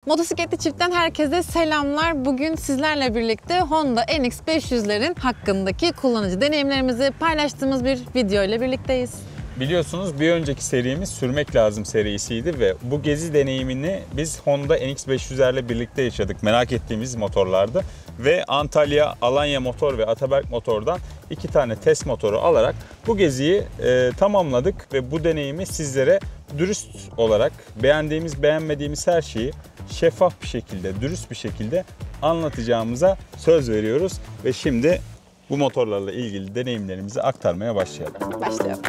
Motosikletli Çift'ten herkese selamlar. Bugün sizlerle birlikte Honda NX500'lerin hakkındaki kullanıcı deneyimlerimizi paylaştığımız bir video ile birlikteyiz. Biliyorsunuz bir önceki serimiz Sürmek Lazım serisiydi ve bu gezi deneyimini biz Honda NX500'lerle birlikte yaşadık. Merak ettiğimiz motorlardı ve Antalya, Alanya Motor ve Ataberk Motor'dan 2 tane test motoru alarak bu geziyi tamamladık ve bu deneyimi sizlere dürüst olarak beğendiğimiz, beğenmediğimiz her şeyi şeffaf bir şekilde, dürüst bir şekilde anlatacağımıza söz veriyoruz ve şimdi bu motorlarla ilgili deneyimlerimizi aktarmaya başlayalım. Başlayalım.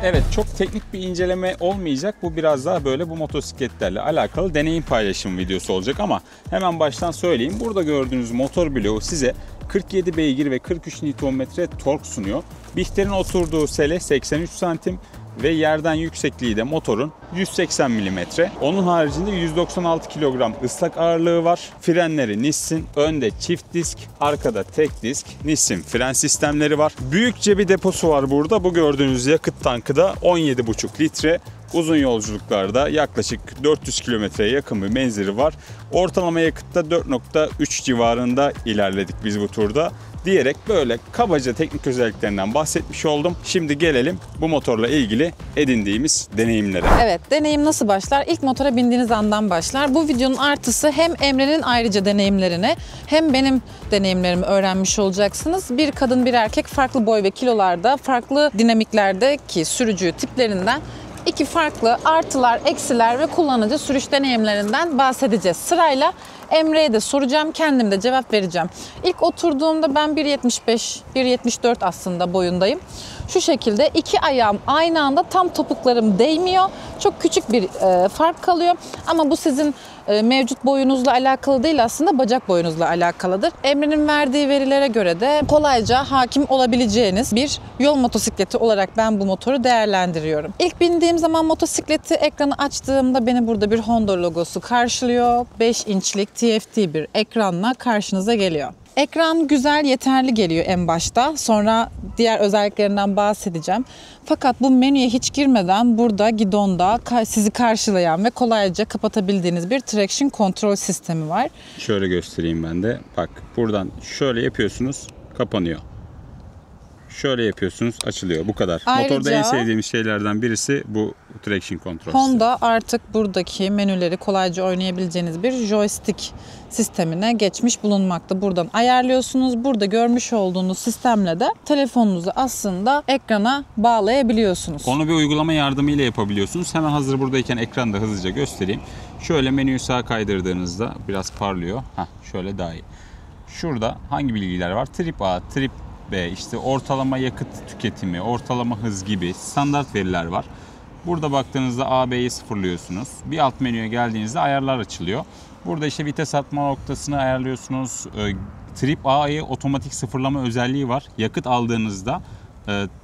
Evet, çok teknik bir inceleme olmayacak. Bu biraz daha böyle bu motosikletlerle alakalı deneyim paylaşım videosu olacak ama hemen baştan söyleyeyim. Burada gördüğünüz motor bloğu size 47 beygir ve 43 Nm tork sunuyor. Bihter'in oturduğu sele 83 santim ve yerden yüksekliği de motorun 180 mm. Onun haricinde 196 kilogram ıslak ağırlığı var. Frenleri Nissin, önde çift disk, arkada tek disk, Nissin fren sistemleri var. Büyükçe bir deposu var burada. Bu gördüğünüz yakıt tankı da 17,5 litre. Uzun yolculuklarda yaklaşık 400 kilometreye yakın bir menzili var. Ortalama yakıtta 4,3 civarında ilerledik biz bu turda diyerek böyle kabaca teknik özelliklerinden bahsetmiş oldum. Şimdi gelelim bu motorla ilgili edindiğimiz deneyimlere. Evet, deneyim nasıl başlar? İlk motora bindiğiniz andan başlar. Bu videonun artısı hem Emre'nin ayrıca deneyimlerini hem benim deneyimlerimi öğrenmiş olacaksınız. Bir kadın bir erkek farklı boy ve kilolarda, farklı dinamiklerdeki sürücü tiplerinden iki farklı artılar, eksiler ve kullanıcı sürüş deneyimlerinden bahsedeceğiz. Sırayla Emre'ye de soracağım, kendim de cevap vereceğim. İlk oturduğumda ben 1.75, 1.74 aslında boyundayım. Şu şekilde iki ayağım aynı anda tam topuklarım değmiyor. Çok küçük bir fark kalıyor. Ama bu sizin mevcut boyunuzla alakalı değil, aslında bacak boyunuzla alakalıdır. Emre'nin verdiği verilere göre de kolayca hakim olabileceğiniz bir yol motosikleti olarak ben bu motoru değerlendiriyorum. İlk bindiğim zaman motosikleti ekranı açtığımda beni burada bir Honda logosu karşılıyor. 5 inçlik TFT bir ekranla karşınıza geliyor. Ekran güzel, yeterli geliyor en başta. Sonra diğer özelliklerinden bahsedeceğim. Fakat bu menüye hiç girmeden burada gidonda sizi karşılayan ve kolayca kapatabildiğiniz bir traction kontrol sistemi var. Şöyle göstereyim ben de. Bak, buradan şöyle yapıyorsunuz, kapanıyor. Şöyle yapıyorsunuz, açılıyor. Bu kadar. Ayrıca, motorda en sevdiğimiz şeylerden birisi bu traction kontrol Honda sistemi. artık buradaki menüleri kolayca oynayabileceğiniz bir joystick sistemine geçmiş bulunmakta. Buradan ayarlıyorsunuz. Burada görmüş olduğunuz sistemle de telefonunuzu aslında ekrana bağlayabiliyorsunuz. Onu bir uygulama yardımıyla yapabiliyorsunuz. Hemen hazır buradayken ekranda hızlıca göstereyim. Şöyle menüyü sağa kaydırdığınızda biraz parlıyor. Şöyle daha iyi. Şurada hangi bilgiler var? Trip A, Trip B, işte ortalama yakıt tüketimi, ortalama hız gibi standart veriler var. Burada baktığınızda A, B'yi sıfırlıyorsunuz. Bir alt menüye geldiğinizde ayarlar açılıyor. Burada işte vites atma noktasını ayarlıyorsunuz. Trip A'yı otomatik sıfırlama özelliği var. Yakıt aldığınızda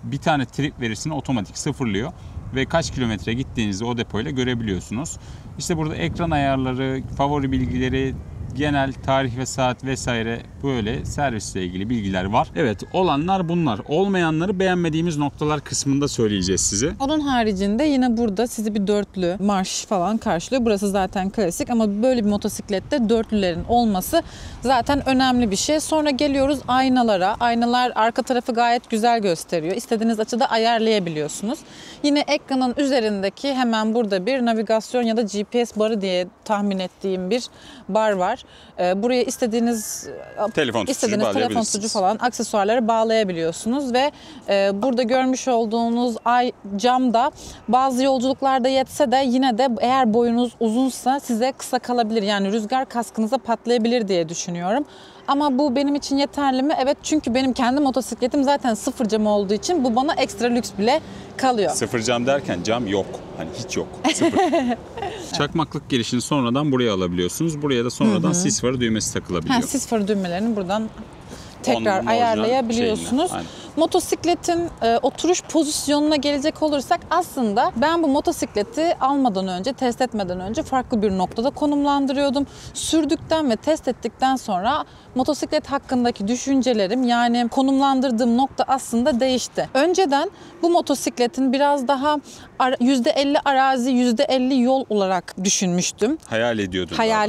bir tane trip verisini otomatik sıfırlıyor. Ve kaç kilometre gittiğinizi o depoyla görebiliyorsunuz. İşte burada ekran ayarları, favori bilgileri, genel tarih ve saat vesaire böyle servisle ilgili bilgiler var. Evet, olanlar bunlar. Olmayanları beğenmediğimiz noktalar kısmında söyleyeceğiz size. Onun haricinde yine burada sizi bir dörtlü marş falan karşılıyor. Burası zaten klasik ama böyle bir motosiklette dörtlülerin olması zaten önemli bir şey. Sonra geliyoruz aynalara. Aynalar arka tarafı gayet güzel gösteriyor. İstediğiniz açıda ayarlayabiliyorsunuz. Yine ekranın üzerindeki hemen burada bir navigasyon ya da GPS barı diye tahmin ettiğim bir bar var. Buraya istediğiniz telefon tutucu falan aksesuarları bağlayabiliyorsunuz ve burada görmüş olduğunuz camda bazı yolculuklarda yetse de yine de eğer boyunuz uzunsa size kısa kalabilir. Yani rüzgar kaskınıza patlayabilir diye düşünüyorum. Ama bu benim için yeterli mi? Evet, çünkü benim kendi motosikletim zaten sıfır cam olduğu için bu bana ekstra lüks bile kalıyor. Sıfır cam derken cam yok. Hani hiç yok. Sıfır. Çakmaklık girişini sonradan buraya alabiliyorsunuz. Buraya da sonradan sis farı düğmesi takılabiliyor. Sis farı düğmelerini buradan tekrar ayarlayabiliyorsunuz. Motosikletin oturuş pozisyonuna gelecek olursak aslında ben bu motosikleti almadan önce, test etmeden önce farklı bir noktada konumlandırıyordum. Sürdükten ve test ettikten sonra motosiklet hakkındaki düşüncelerim, yani konumlandırdığım nokta aslında değişti. Önceden bu motosikletin biraz daha %50 arazi, %50 yol olarak düşünmüştüm. Hayal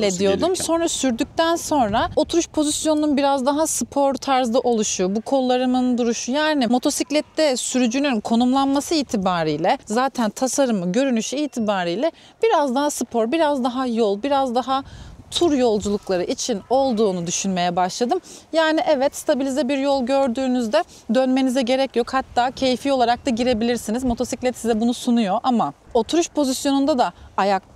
ediyordum. Sonra sürdükten sonra oturuş pozisyonunun biraz daha spor tarzda oluşu, bu kollarımın duruşu, yani motosiklette sürücünün konumlanması itibariyle, zaten tasarımı, görünüşü itibariyle biraz daha spor, biraz daha yol, biraz daha tur yolculukları için olduğunu düşünmeye başladım. Yani evet, stabilize bir yol gördüğünüzde dönmenize gerek yok. Hatta keyfi olarak da girebilirsiniz. Motosiklet size bunu sunuyor ama oturuş pozisyonunda da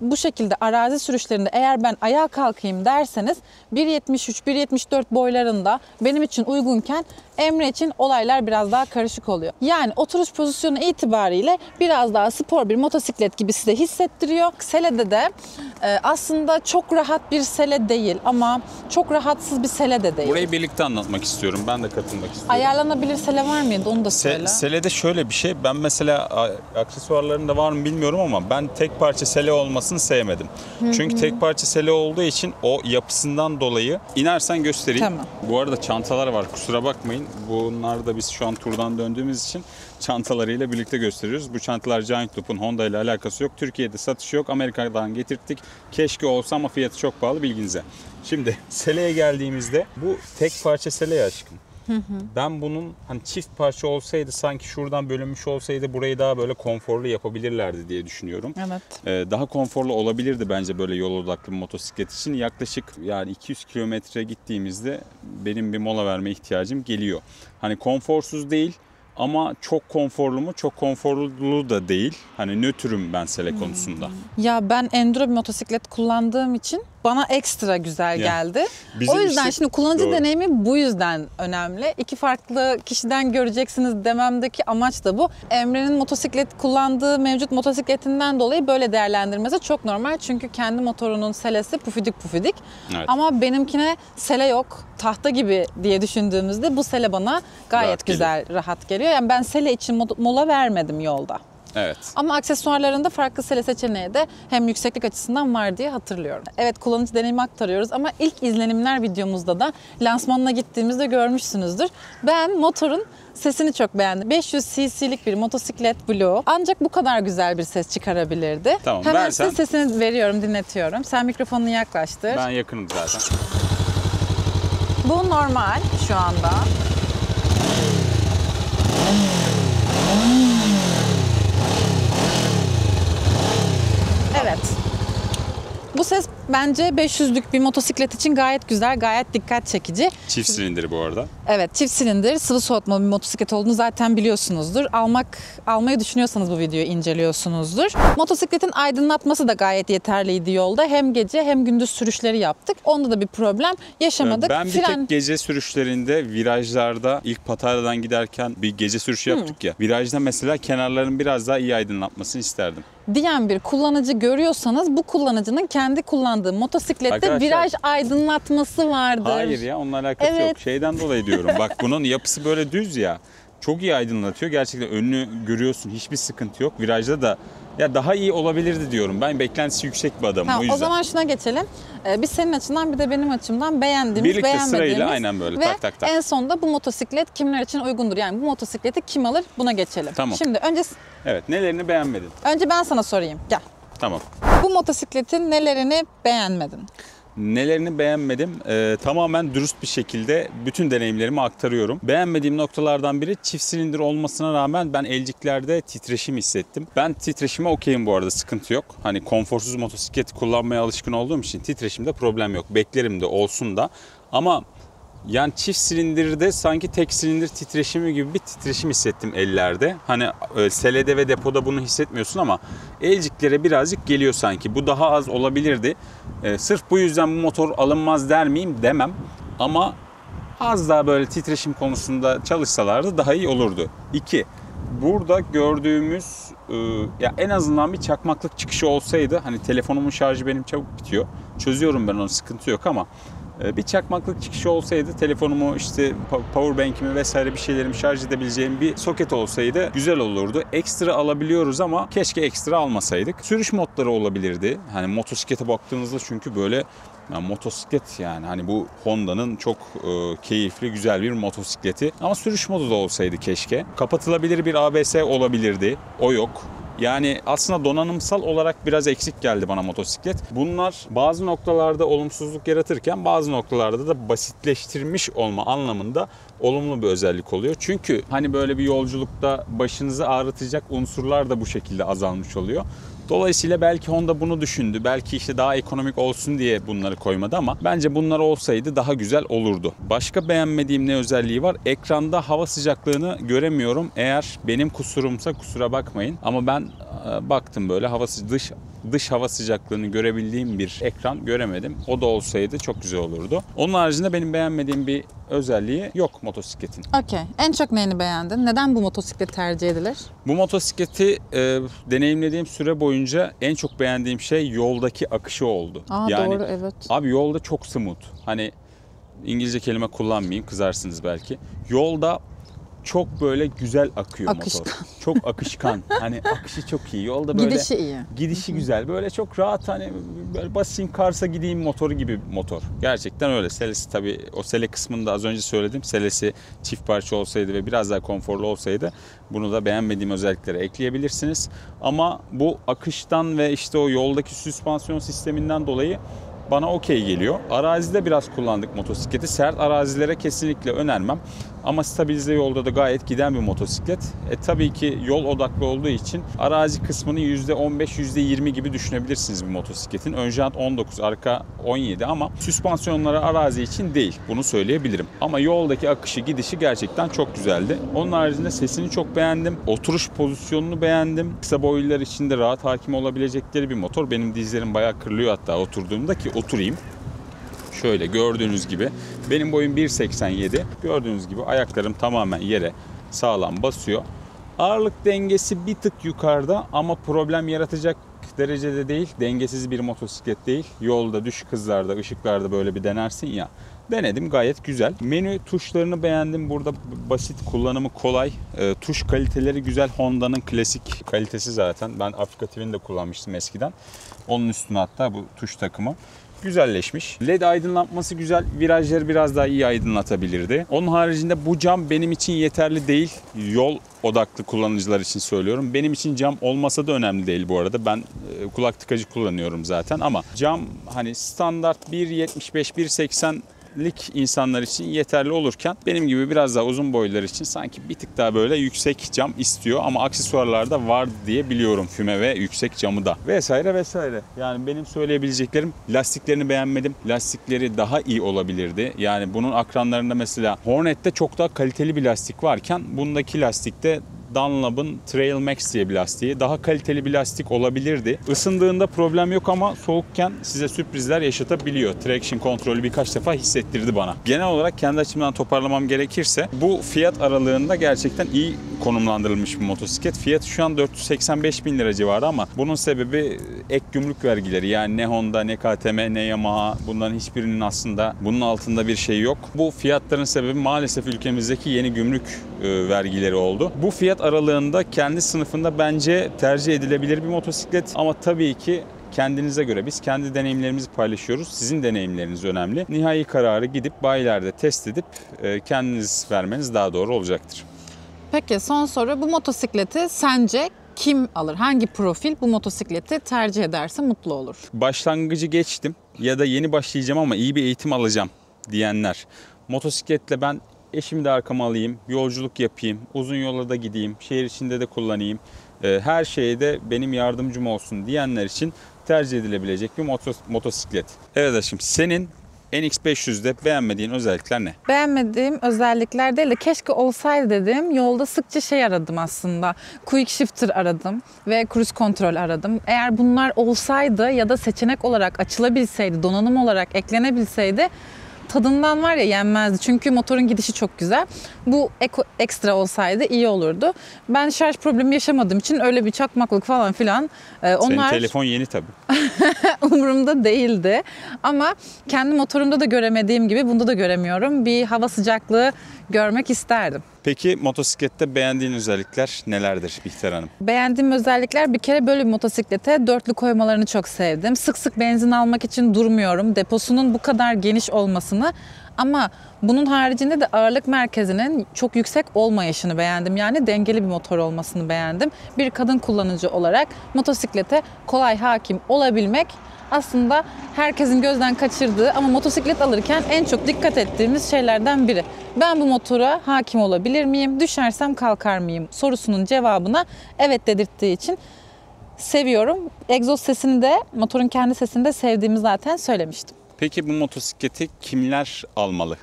bu şekilde arazi sürüşlerinde eğer ben ayağa kalkayım derseniz 1.73-1.74 boylarında benim için uygunken Emre için olaylar biraz daha karışık oluyor. Yani oturuş pozisyonu itibariyle biraz daha spor bir motosiklet gibi size hissettiriyor. Sele'de de aslında çok rahat bir sele değil ama çok rahatsız bir sele de değil. Burayı birlikte anlatmak istiyorum. Ben de katılmak istiyorum. Ayarlanabilir sele var mıydı? Onu da söyle. Sele'de şöyle bir şey. Ben mesela aksesuarlarında var mı bilmiyorum ama ben tek parça sele olmasını sevmedim. Çünkü tek parça sele olduğu için o yapısından dolayı inersen göstereyim. Tamam. Bu arada çantalar var. Kusura bakmayın. Bunlar da biz şu an turdan döndüğümüz için çantalarıyla birlikte gösteriyoruz. Bu çantalar Giant Loop'un Honda ile alakası yok. Türkiye'de satışı yok. Amerika'dan getirttik. Keşke olsa ama fiyatı çok pahalı, bilginize. Şimdi seleye geldiğimizde bu tek parça sele ya aşkım. Ben bunun hani çift parça olsaydı, sanki şuradan bölünmüş olsaydı burayı daha böyle konforlu yapabilirlerdi diye düşünüyorum. Evet. Daha konforlu olabilirdi bence böyle yol odaklı bir motosiklet için. Yaklaşık yani 200 kilometre gittiğimizde benim bir mola verme ihtiyacım geliyor. Hani konforsuz değil ama çok konforlu mu? Çok konforlu da değil. Hani nötrüm ben sele konusunda. Ya ben enduro bir motosiklet kullandığım için bana ekstra güzel geldi. O yüzden şimdi kullanıcı deneyimi bu yüzden önemli. İki farklı kişiden göreceksiniz dememdeki amaç da bu. Emre'nin motosiklet kullandığı mevcut motosikletinden dolayı böyle değerlendirmesi çok normal. Çünkü kendi motorunun selesi pufidik. Evet. Ama benimkine sele yok, tahta gibi diye düşündüğümüzde bu sele bana gayet rahat geliyor. Yani ben sele için mola vermedim yolda. Evet. Ama aksesuarlarında farklı sele seçeneği de hem yükseklik açısından var diye hatırlıyorum. Evet, kullanıcı deneyimi aktarıyoruz ama ilk izlenimler videomuzda da lansmanına gittiğimizde görmüşsünüzdür. Ben motorun sesini çok beğendim. 500 cc'lik bir motosiklet Blue ancak bu kadar güzel bir ses çıkarabilirdi. Tamam, hemen versen. size sesini veriyorum, dinletiyorum. Sen mikrofonunu yaklaştır. Ben yakınım zaten. Bu normal şu anda. Evet. Bu ses bence 500'lük bir motosiklet için gayet güzel, gayet dikkat çekici. Çift silindir bu arada. Evet, çift silindir, sıvı soğutmalı bir motosiklet olduğunu zaten biliyorsunuzdur. Almayı düşünüyorsanız bu videoyu inceliyorsunuzdur. Motosikletin aydınlatması da gayet yeterliydi yolda. Hem gece hem gündüz sürüşleri yaptık. Onda da bir problem yaşamadık. Ben bir tek gece sürüşlerinde, virajlarda ilk Patara'dan giderken bir gece sürüşü yaptık ya. Virajda mesela kenarların biraz daha iyi aydınlatmasını isterdim diyen bir kullanıcı görüyorsanız bu kullanıcının kendi kullandığı motosiklette arkadaşlar, viraj aydınlatması vardır. Hayır ya, onunla alakası yok. Şeyden dolayı diyorum. Bak, bunun yapısı böyle düz ya. Çok iyi aydınlatıyor. Gerçekten önünü görüyorsun. Hiçbir sıkıntı yok. Virajda da ya daha iyi olabilirdi diyorum. Ben beklentisi yüksek bir adamım, o yüzden. O zaman şuna geçelim. Bir senin açından bir de benim açımdan beğendiğimiz, birlikte beğenmediğimiz. sırayla aynen böyle ve tak. en sonunda bu motosiklet kimler için uygundur? Yani bu motosikleti kim alır? Buna geçelim. Tamam. Şimdi Evet, nelerini beğenmedin? Önce ben sana sorayım. Gel. Tamam. Bu motosikletin nelerini beğenmedin? Nelerini beğenmedim? Tamamen dürüst bir şekilde bütün deneyimlerimi aktarıyorum. Beğenmediğim noktalardan biri, çift silindir olmasına rağmen ben elciklerde titreşim hissettim. Ben titreşime okeyim bu arada, sıkıntı yok. Hani konforsuz motosiklet kullanmaya alışkın olduğum için titreşimde problem yok. Beklerim de olsun da. Ama yani çift silindirde sanki tek silindir titreşimi gibi bir titreşim hissettim ellerde. Hani selede ve depoda bunu hissetmiyorsun ama elciklere birazcık geliyor sanki. Bu daha az olabilirdi. Sırf bu yüzden bu motor alınmaz der miyim? Demem. Ama az daha böyle titreşim konusunda çalışsalardı daha iyi olurdu. 2. Burada gördüğümüz ya en azından bir çakmaklık çıkışı olsaydı, hani telefonumun şarjı benim çabuk bitiyor. Çözüyorum ben onu, sıkıntı yok ama Bir çakmaklık çıkışı olsaydı, telefonumu işte powerbank'imi vesaire bir şeylerimi şarj edebileceğim bir soket olsaydı güzel olurdu. Ekstra alabiliyoruz ama keşke ekstra almasaydık. Sürüş modları olabilirdi. Hani motosiklete baktığınızda çünkü böyle motosiklet, yani hani bu Honda'nın çok keyifli, güzel bir motosikleti. Ama sürüş modu da olsaydı keşke. Kapatılabilir bir ABS olabilirdi. O yok. Yani aslında donanımsal olarak biraz eksik geldi bana motosiklet. Bunlar bazı noktalarda olumsuzluk yaratırken bazı noktalarda da basitleştirmiş olma anlamında olumlu bir özellik oluyor. Çünkü hani böyle bir yolculukta başınızı ağrıtacak unsurlar da bu şekilde azalmış oluyor. Dolayısıyla belki Honda bunu düşündü. Belki işte daha ekonomik olsun diye bunları koymadı ama bence bunlar olsaydı daha güzel olurdu. Başka beğenmediğim ne özelliği var? Ekranda hava sıcaklığını göremiyorum. Eğer benim kusurumsa kusura bakmayın. Ama ben baktım böyle dış hava sıcaklığını görebildiğim bir ekran göremedim. O da olsaydı çok güzel olurdu. Onun haricinde benim beğenmediğim bir özelliği yok motosikletin. Okey. En çok neyini beğendin? Neden bu motosiklet tercih edilir? Bu motosikleti deneyimlediğim süre boyunca en çok beğendiğim şey yoldaki akışı oldu. Doğru, evet. Abi yolda çok smooth. Hani İngilizce kelime kullanmayayım, kızarsınız belki. Yolda çok böyle güzel akıyor Akışkan. motor. Çok akışkan. Hani akışı çok iyi. Yolda böyle Gidişi iyi. Gidişi güzel. Böyle çok rahat, hani böyle basayım Kars'a gideyim motoru gibi motor. Gerçekten öyle. Selesi tabii, o sele kısmını da az önce söyledim. Selesi çift parça olsaydı ve biraz daha konforlu olsaydı bunu da beğenmediğim özelliklere ekleyebilirsiniz. Ama bu akıştan ve işte o yoldaki süspansiyon sisteminden dolayı bana okey geliyor. Arazide biraz kullandık motosikleti. Sert arazilere kesinlikle önermem. Ama stabilize yolda da gayet giden bir motosiklet. Tabii ki yol odaklı olduğu için arazi kısmını %15, %20 gibi düşünebilirsiniz bir motosikletin. Ön jant 19, arka 17 ama süspansiyonları arazi için değil. Bunu söyleyebilirim. Ama yoldaki akışı, gidişi gerçekten çok güzeldi. Onun haricinde sesini çok beğendim. Oturuş pozisyonunu beğendim. Kısa boylular için de rahat hakim olabilecekleri bir motor. Benim dizlerim bayağı kırılıyor hatta oturduğumda ki oturayım. Şöyle gördüğünüz gibi benim boyum 1.87. Gördüğünüz gibi ayaklarım tamamen yere sağlam basıyor. Ağırlık dengesi bir tık yukarıda ama problem yaratacak derecede değil. Dengesiz bir motosiklet değil. Yolda, düşük hızlarda, ışıklarda böyle bir denersin ya. Denedim, gayet güzel. Menü tuşlarını beğendim. Burada basit, kullanımı kolay. Tuş kaliteleri güzel. Honda'nın klasik kalitesi zaten. Ben Africa de kullanmıştım eskiden. Onun üstüne hatta bu tuş takımı güzelleşmiş. LED aydınlatması güzel. Virajları biraz daha iyi aydınlatabilirdi. Onun haricinde bu cam benim için yeterli değil. Yol odaklı kullanıcılar için söylüyorum. Benim için cam olmasa da önemli değil bu arada. Ben kulak tıkacı kullanıyorum zaten ama cam hani standart 1.75, 1.80 insanlar için yeterli olurken benim gibi biraz daha uzun boylular için sanki bir tık daha böyle yüksek cam istiyor ama aksesuarlarda var diye biliyorum, füme ve yüksek camı da vesaire vesaire. Yani benim söyleyebileceklerim, lastiklerini beğenmedim. Lastikleri daha iyi olabilirdi. Yani bunun akranlarında mesela Hornet'te çok daha kaliteli bir lastik varken bundaki lastikte Dunlop'ın Trail Max diye bir lastiği. Daha kaliteli bir lastik olabilirdi. Isındığında problem yok ama soğukken size sürprizler yaşatabiliyor. Traction kontrolü birkaç defa hissettirdi bana. Genel olarak kendi açımdan toparlamam gerekirse bu fiyat aralığında gerçekten iyi konumlandırılmış bir motosiklet. Fiyatı şu an 485 bin lira civarı ama bunun sebebi ek gümrük vergileri. Yani ne Honda, ne KTM, ne Yamaha, bunların hiçbirinin aslında bunun altında bir şey yok. Bu fiyatların sebebi maalesef ülkemizdeki yeni gümrük vergileri oldu. Bu fiyat aralığında kendi sınıfında bence tercih edilebilir bir motosiklet ama tabii ki kendinize göre, biz kendi deneyimlerimizi paylaşıyoruz. Sizin deneyimleriniz önemli. Nihai kararı gidip bayilerde test edip kendiniz vermeniz daha doğru olacaktır. Peki son soru, bu motosikleti sence kim alır? Hangi profil bu motosikleti tercih ederse mutlu olur? Başlangıcı geçtim ya da yeni başlayacağım ama iyi bir eğitim alacağım diyenler. Motosikletle ben eşimi de arkama alayım, yolculuk yapayım, uzun yola da gideyim, şehir içinde de kullanayım, her şeye de benim yardımcım olsun diyenler için tercih edilebilecek bir motosiklet. Evet aşkım, senin NX500'de beğenmediğin özellikler ne? Beğenmediğim özellikler değil de keşke olsaydı dediğim, yolda sıkça şey aradım aslında. Quick Shifter aradım ve cruise control aradım. Eğer bunlar olsaydı ya da seçenek olarak açılabilseydi, donanım olarak eklenebilseydi tadından var ya yenmezdi. Çünkü motorun gidişi çok güzel. Bu ekstra olsaydı iyi olurdu. Ben şarj problemi yaşamadığım için öyle bir çakmaklık falan filan. Senin telefon yeni tabii. Umurumda değildi. Ama kendi motorumda da göremediğim gibi bunda da göremiyorum. Bir hava sıcaklığı görmek isterdim. Peki motosiklette beğendiğin özellikler nelerdir Bihter Hanım? Beğendiğim özellikler, bir kere böyle bir motosiklete dörtlü koymalarını çok sevdim. Sık sık benzin almak için durmuyorum. Deposunun bu kadar geniş olmasını, ama bunun haricinde de ağırlık merkezinin çok yüksek olmayışını beğendim. Yani dengeli bir motor olmasını beğendim. Bir kadın kullanıcı olarak motosiklete kolay hakim olabilmek aslında herkesin gözden kaçırdığı ama motosiklet alırken en çok dikkat ettiğimiz şeylerden biri. Ben bu motora hakim olabilir miyim? Düşersem kalkar mıyım? Sorusunun cevabına evet dedirttiği için seviyorum. Egzoz sesini de, motorun kendi sesini de sevdiğimi zaten söylemiştim. Peki bu motosikleti kimler almalı?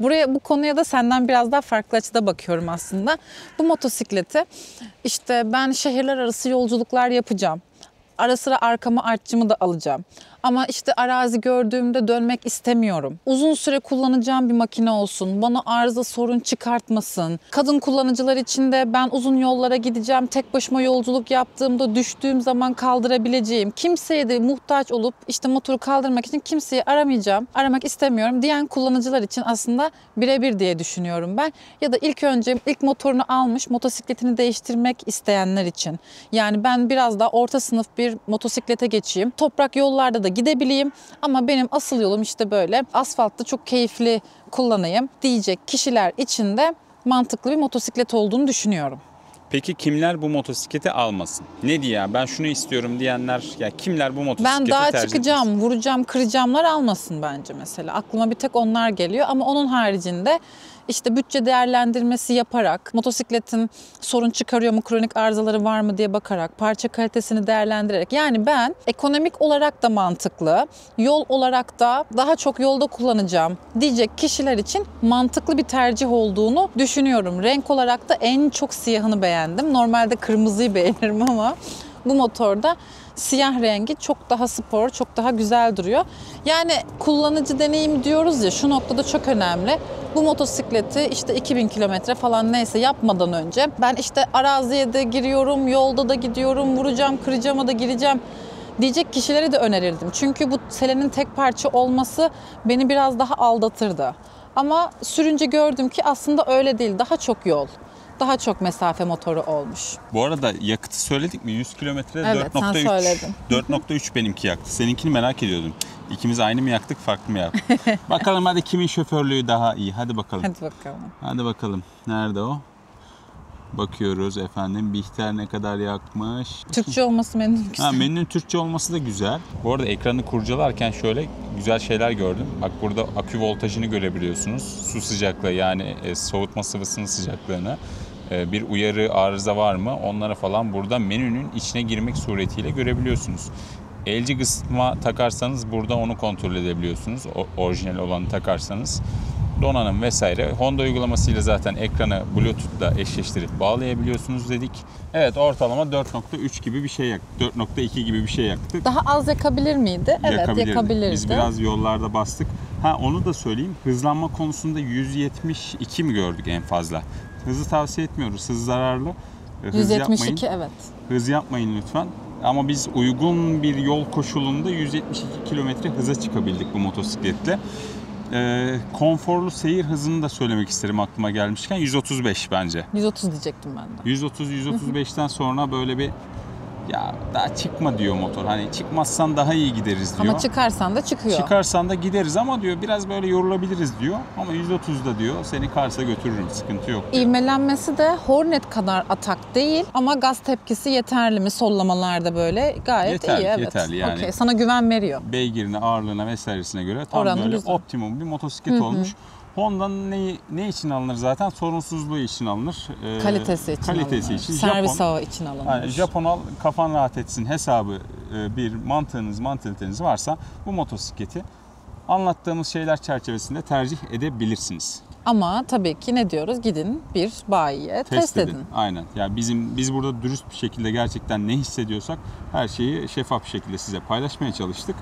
Bu konuya da senden biraz daha farklı açıda bakıyorum aslında. Bu motosikleti işte ben şehirler arası yolculuklar yapacağım. Ara sıra arkama artçımı da alacağım. Ama işte arazi gördüğümde dönmek istemiyorum. Uzun süre kullanacağım bir makine olsun. Bana arıza sorun çıkartmasın. Kadın kullanıcılar için de ben uzun yollara gideceğim. Tek başıma yolculuk yaptığımda düştüğüm zaman kaldırabileceğim. Kimseye de muhtaç olup işte motoru kaldırmak için kimseyi aramayacağım. Aramak istemiyorum diyen kullanıcılar için aslında birebir diye düşünüyorum ben. Ya da ilk motorunu almış, motosikletini değiştirmek isteyenler için. Yani ben biraz daha orta sınıf bir motosiklete geçeyim. Toprak yollarda da gidebileyim ama benim asıl yolum işte böyle asfaltta çok keyifli kullanayım diyecek kişiler için de mantıklı bir motosiklet olduğunu düşünüyorum. Peki kimler bu motosikleti almasın? Ne diye ya ben şunu istiyorum diyenler, ya kimler bu motosikleti Ben dağa tercih çıkacağım, etmesin? vuracağım, kıracağımlar almasın bence mesela. Aklıma bir tek onlar geliyor ama onun haricinde işte bütçe değerlendirmesi yaparak, motosikletin sorun çıkarıyor mu, kronik arızaları var mı diye bakarak, parça kalitesini değerlendirerek. Yani ben ekonomik olarak da mantıklı, yol olarak da daha çok yolda kullanacağım diyecek kişiler için mantıklı bir tercih olduğunu düşünüyorum. Renk olarak da en çok siyahını beğendim. Normalde kırmızıyı beğenirim ama bu motorda siyah rengi çok daha spor, çok daha güzel duruyor. Yani kullanıcı deneyimi diyoruz ya, şu noktada çok önemli. Bu motosikleti işte 2000 kilometre falan neyse yapmadan önce ben işte araziye de giriyorum, yolda da gidiyorum, vuracağım, kıracağıma da gireceğim diyecek kişilere de önerirdim. Çünkü bu Selen'in tek parça olması beni biraz daha aldatırdı. Ama sürünce gördüm ki aslında öyle değil, daha çok yol. Daha çok mesafe motoru olmuş. Bu arada yakıtı söyledik mi? 100 kilometrede Evet, 4.3. sen söyledin. 4.3 benimki yaktı. Seninkini merak ediyordum. İkimiz aynı mı yaktık, farklı mı yaktık? Bakalım hadi kimin şoförlüğü daha iyi. Hadi bakalım. Hadi bakalım. Hadi bakalım. Nerede o? Bakıyoruz efendim. Bihter ne kadar yakmış? Türkçe olması memnun güzel. Menünün Türkçe olması da güzel. Bu arada ekranı kurcalarken şöyle güzel şeyler gördüm. Bak burada akü voltajını görebiliyorsunuz. Su sıcaklığı, yani soğutma sıvısının sıcaklığını. Bir uyarı, arıza var mı? Onlara falan burada menünün içine girmek suretiyle görebiliyorsunuz. LG ısıtma takarsanız burada onu kontrol edebiliyorsunuz. Orijinal olanı takarsanız. Donanım vesaire. Honda uygulamasıyla zaten ekranı Bluetooth'la eşleştirip bağlayabiliyorsunuz dedik. Evet, ortalama 4.3 gibi bir şey yaktı. 4.2 gibi bir şey yaktı. Daha az yakabilir miydi? Evet, yakabilirdi. Biz biraz yollarda bastık. Onu da söyleyeyim. Hızlanma konusunda 172 mi gördük en fazla? Hızı tavsiye etmiyoruz. Hız zararlı. Hız 172 yapmayın. evet. Hız yapmayın lütfen. Ama biz uygun bir yol koşulunda 172 kilometre hıza çıkabildik bu motosikletle. Konforlu seyir hızını da söylemek isterim aklıma gelmişken. 135 bence. 130 diyecektim ben de. 130-135'ten sonra böyle bir ya daha çıkma diyor motor. Hani çıkmazsan daha iyi gideriz diyor. Ama çıkarsan da çıkıyor. Çıkarsan da gideriz ama diyor biraz böyle yorulabiliriz diyor. Ama 130'da diyor seni Kars'a götürürüm, sıkıntı yok diyor. İvmelenmesi de Hornet kadar atak değil ama gaz tepkisi yeterli mi sollamalarda böyle gayet iyi. Evet. Yeterli yani. Okay, sana güven veriyor. Beygirine, ağırlığına vesairesine göre tam Oranı böyle güzel. optimum bir motosiklet olmuş. Honda'nın ne için alınır zaten? Sorunsuzluğu için alınır. Kalitesi için Kalitesi alınır. için. Servis ağı için alınır. Yani Japon al, kafan rahat etsin hesabı bir mantaliteniz varsa bu motosikleti anlattığımız şeyler çerçevesinde tercih edebilirsiniz. Ama tabii ki ne diyoruz? Gidin bir bayiye test edin. Aynen. Yani biz burada dürüst bir şekilde gerçekten ne hissediyorsak her şeyi şeffaf bir şekilde size paylaşmaya çalıştık.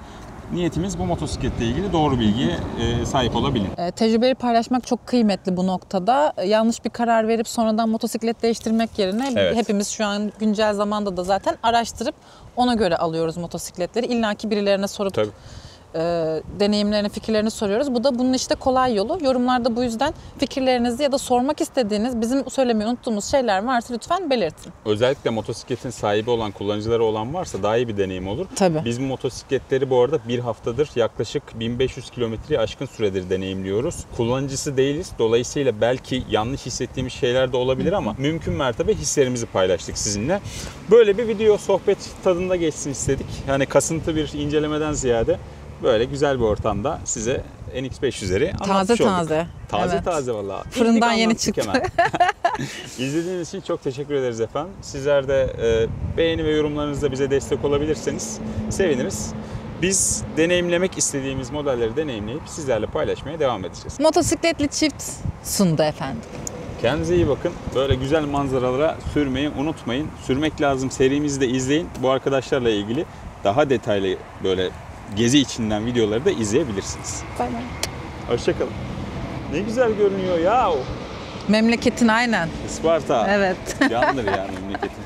Niyetimiz bu motosikletle ilgili doğru bilgiye sahip olabilin. Tecrübeyi paylaşmak çok kıymetli bu noktada. Yanlış bir karar verip sonradan motosiklet değiştirmek yerine Evet. hepimiz şu an güncel zamanda da zaten araştırıp ona göre alıyoruz motosikletleri. İlla ki birilerine sorup Tabii. deneyimlerini, fikirlerini soruyoruz. Bu da bunun işte kolay yolu. Yorumlarda bu yüzden fikirlerinizi ya da sormak istediğiniz, bizim söylemeyi unuttuğumuz şeyler varsa lütfen belirtin. Özellikle motosikletin sahibi olan, kullanıcıları olan varsa daha iyi bir deneyim olur. Tabii. Biz bu motosikletleri bu arada bir haftadır yaklaşık 1500 kilometreyi aşkın süredir deneyimliyoruz. Kullanıcısı değiliz. Dolayısıyla belki yanlış hissettiğimiz şeyler de olabilir ama mümkün mertebe hislerimizi paylaştık sizinle. Böyle bir video sohbet tadında geçsin istedik. Yani kasıntı bir incelemeden ziyade böyle güzel bir ortamda size NX500'leri anlatmış olduk. Taze. Taze Evet. taze valla. Fırından İlk yeni anlattık çıktı. hemen. İzlediğiniz için çok teşekkür ederiz efendim. Sizler de beğeni ve yorumlarınızla bize destek olabilirseniz seviniriz. Biz deneyimlemek istediğimiz modelleri deneyimleyip sizlerle paylaşmaya devam edeceğiz. Motosikletli çift sundu efendim. Kendinize iyi bakın. Böyle güzel manzaralara sürmeyi unutmayın. Sürmek lazım serimizi de izleyin. Bu arkadaşlarla ilgili daha detaylı böyle gezi içinden videoları da izleyebilirsiniz. Bay bay. Hoşçakalın. Ne güzel görünüyor ya. Memleketin aynen. Isparta. Evet. Candır ya memleketin.